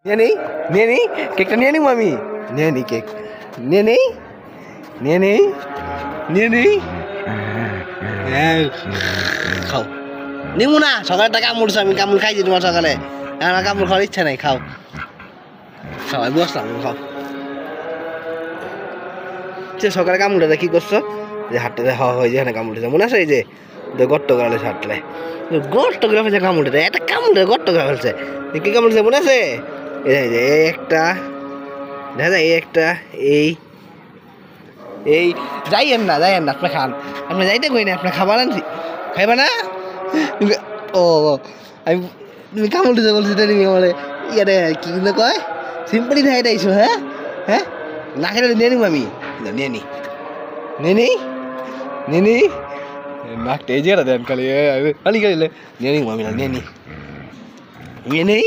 নিয়ে নেই নিয়ে নেই কেকটা নিয়ে নিই আমি নিয়ে নিই কেক নিয়ে নেই নিয়ে নেই নিয়ে নেই খাও নিমু না সকালে একটা কামড়ছে আমি কামড় খাইছি তোমার সকালে আমার কামড় খাওয়ার ইচ্ছা নাই খাও সবাই বসলাম খাও সকালে কামড়টা কি করছো যে হাটটাতে হাওয়া হয়ে যেখানে কামড়েছে মনে আছে এই যে গর্ত করে হাঁটলে গর্ত করে ফেলছে কামড়ে একটা কামড়ে গর্ত করে ফেলছে কি কামড়েছে মনে আছে এই যে একটা দেখা যায় এই একটা এই এই যাইয়েন না আপনি খান আপনি যাইতে কই না আপনি খাবার আনছি খাইবা না ও আমি তুমি কামড় দিতে বলছি তুমি আমার ইয়ারে কি কিন্তু কয় সিম্পলি খাই দিয়েছো হ্যাঁ হ্যাঁ না খেলে নিয়ে নিব আমি নিয়ে নি নিয়ে নি নিয়ে নি নাকটা এই জায়গাটা দেন খালি খালি খালি নিয়ে নিব আমি নিয়ে নি নিয়ে নেই